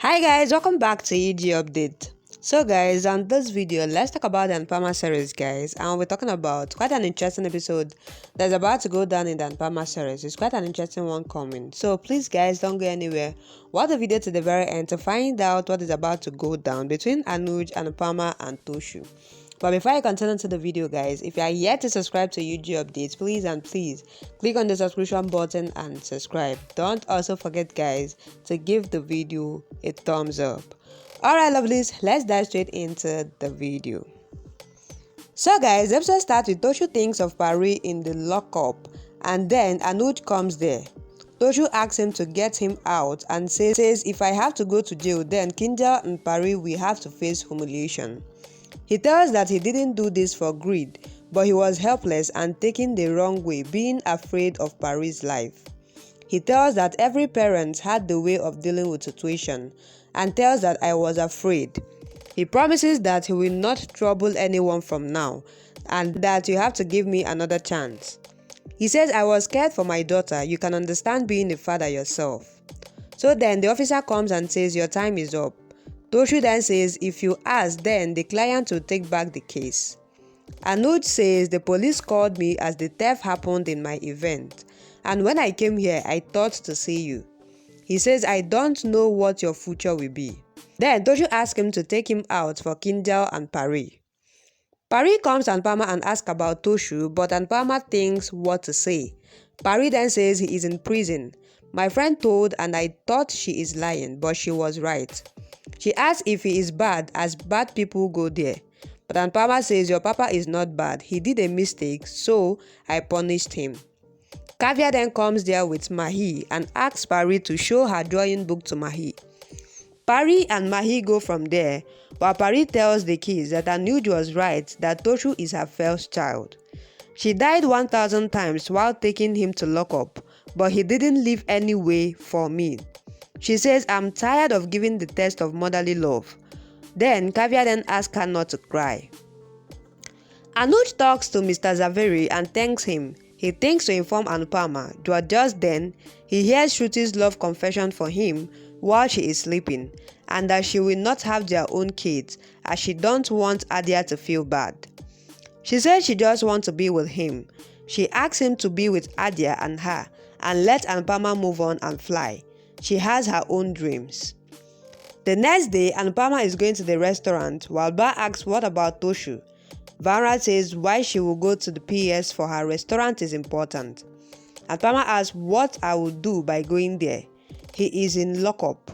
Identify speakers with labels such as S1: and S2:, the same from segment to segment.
S1: Hi guys, welcome back to EG Update. So guys, on this video, let's talk about the Anupama series guys, and we're talking about quite an interesting episode that's about to go down in the Anupama series. It's quite an interesting one coming. So please guys, don't go anywhere. Watch the video to the very end to find out what is about to go down between Anuj, Anupama and Toshu. But before I continue to the video guys, if you are yet to subscribe to UG Updates, please click on the subscription button and subscribe. Don't also forget guys to give the video a thumbs up. Alright lovelies, let's dive straight into the video. So guys, the episode starts with Toshu thinks of Pari in the lockup and then Anuj comes there. Toshu asks him to get him out and says if I have to go to jail then Kinjal and Pari will have to face humiliation. He tells that he didn't do this for greed, but he was helpless and taken the wrong way, being afraid of Pari's life. He tells that every parent had the way of dealing with situation and tells that I was afraid. He promises that he will not trouble anyone from now and that you have to give me another chance. He says I was scared for my daughter, you can understand being a father yourself. So then the officer comes and says your time is up. Toshu then says if you ask then the client will take back the case. Anuj says the police called me as the theft happened in my event and when I came here I thought to see you. He says I don't know what your future will be. Then Toshu asks him to take him out for Kinjal and Pari. Pari comes to Anupama and asks about Toshu but Anupama thinks what to say. Pari then says he is in prison. My friend told and I thought she is lying but she was right. She asks if he is bad as bad people go there. But Anupama says your papa is not bad. He did a mistake so I punished him. Kavya then comes there with Mahi and asks Pari to show her drawing book to Mahi. Pari and Mahi go from there while Pari tells the kids that Anuj was right that Toshu is her first child. She died 1,000 times while taking him to lock up but he didn't leave any way for me. She says, I'm tired of giving the test of motherly love. Then, Kavya then asks her not to cry. Anuj talks to Mr. Zaveri and thanks him. He thinks to inform Anupama, but just then, he hears Shruti's love confession for him while she is sleeping, and that she will not have their own kids, as she don't want Adia to feel bad. She says she just wants to be with him. She asks him to be with Adia and her, and let Anupama move on and fly. She has her own dreams. The next day, Anupama is going to the restaurant while Ba asks what about Toshu. Vanra says why she will go to the PS for her restaurant is important. Anupama asks what I will do by going there. He is in lockup.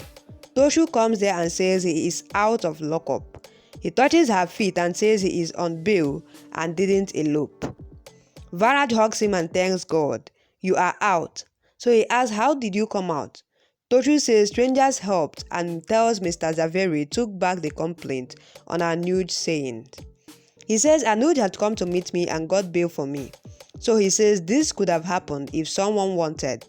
S1: Toshu comes there and says he is out of lockup. He touches her feet and says he is on bail and didn't elope. Vanra hugs him and thanks God. You are out. So he asks how did you come out? Toshu says strangers helped and tells Mr. Zaveri took back the complaint on Anuj saying. He says Anuj had come to meet me and got bail for me. So he says this could have happened if someone wanted.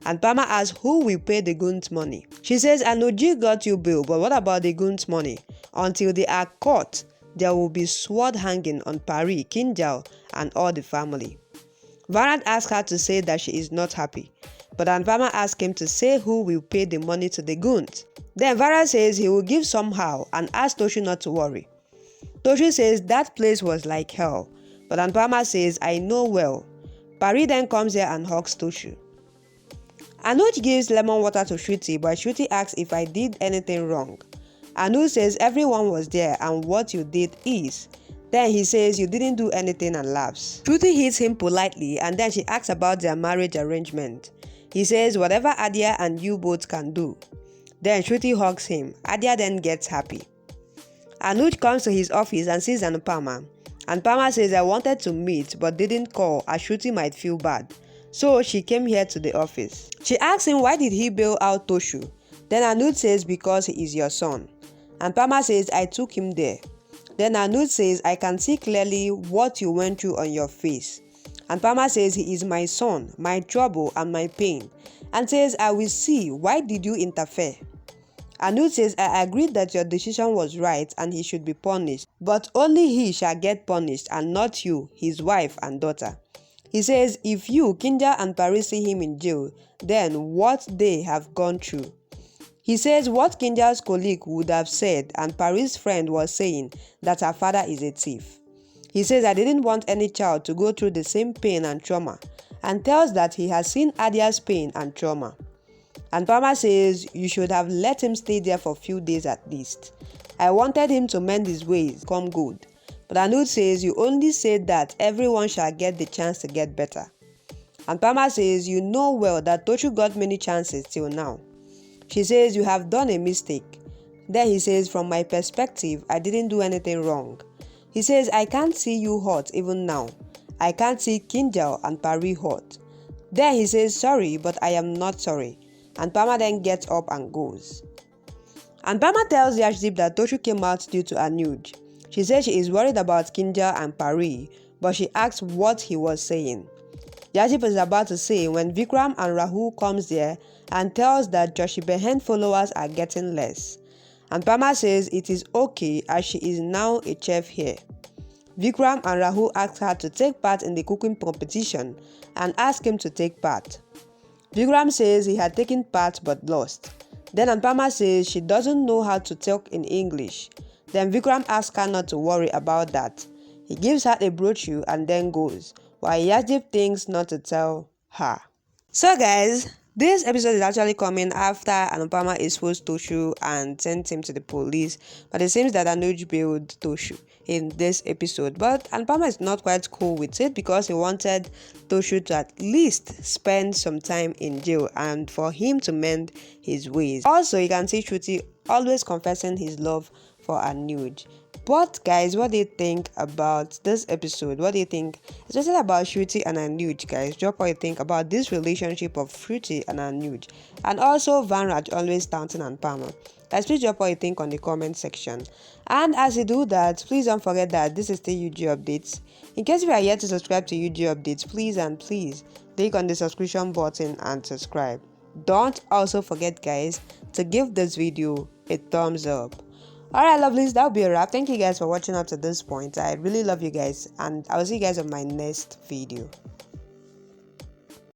S1: And Pama asks who will pay the goons money. She says Anuj got you bail but what about the goons money? Until they are caught, there will be sword hanging on Pari, Kinjal and all the family. Varad asks her to say that she is not happy. But Anupama asks him to say who will pay the money to the goons. Then Vara says he will give somehow and asks Toshu not to worry. Toshu says that place was like hell. But Anupama says I know well. Pari then comes here and hugs Toshu. Anuj gives lemon water to Shruti but Shruti asks if I did anything wrong. Anuj says everyone was there and what you did is. Then he says you didn't do anything and laughs. Shruti hits him politely and then she asks about their marriage arrangement. He says whatever Adia and you both can do. Then Shruti hugs him. Adia then gets happy. Anuj comes to his office and sees Anupama. Anupama says I wanted to meet but didn't call as Shruti might feel bad. So she came here to the office. She asks him why did he bail out Toshu. Then Anuj says because he is your son. Anupama says I took him there. Then Anuj says I can see clearly what you went through on your face. And Pama says he is my son, my trouble and my pain, and says I will see why did you interfere. Anuj says I agreed that your decision was right and he should be punished, but only he shall get punished and not you, his wife and daughter. He says if you, Kinja and Pari see him in jail, then what they have gone through. He says what Kinja's colleague would have said and Paris' friend was saying that her father is a thief. He says I didn't want any child to go through the same pain and trauma, and tells that he has seen Adia's pain and trauma. Anupama says you should have let him stay there for a few days at least. I wanted him to mend his ways, become good. But Anud says you only said that everyone shall get the chance to get better. Anupama says you know well that Toshu got many chances till now. She says you have done a mistake. Then he says from my perspective I didn't do anything wrong. He says I can't see you hurt even now. I can't see Kinjal and Pari hurt. Then he says sorry but I am not sorry. Anupama then gets up and goes. Anupama tells Yashdeep that Toshu came out due to Anuj. She says she is worried about Kinjal and Pari, but she asks what he was saying. Yashdeep is about to say when Vikram and Rahul comes there and tells that Joshi Behen followers are getting less. Anupama says it is okay as she is now a chef here. Vikram and Rahul ask her to take part in the cooking competition and ask him to take part. Vikram says he had taken part but lost. Then Anupama says she doesn't know how to talk in English. Then Vikram asks her not to worry about that. He gives her a brochure and then goes, while Yashdeep thinks not to tell her. So guys, this episode is actually coming after Anupama exposed Toshu and sent him to the police, but it seems that Anuj bailed Toshu in this episode. But Anupama is not quite cool with it because he wanted Toshu to at least spend some time in jail and for him to mend his ways. Also, you can see Shruti always confessing his love for Anuj. But guys, what do you think about this episode? What do you think, especially about Shruti and Anuj, guys? Drop what you think about this relationship of Shruti and Anuj, and also Vanraj always taunting Anupama. Guys, please drop what you think on the comment section. And as you do that, please don't forget that this is still UG Updates. In case you are yet to subscribe to UG Updates, please click on the subscription button and subscribe. Don't also forget, guys, to give this video a thumbs up. Alright, lovelies, that'll be a wrap. Thank you guys for watching up to this point. I really love you guys, and I'll see you guys on my next video.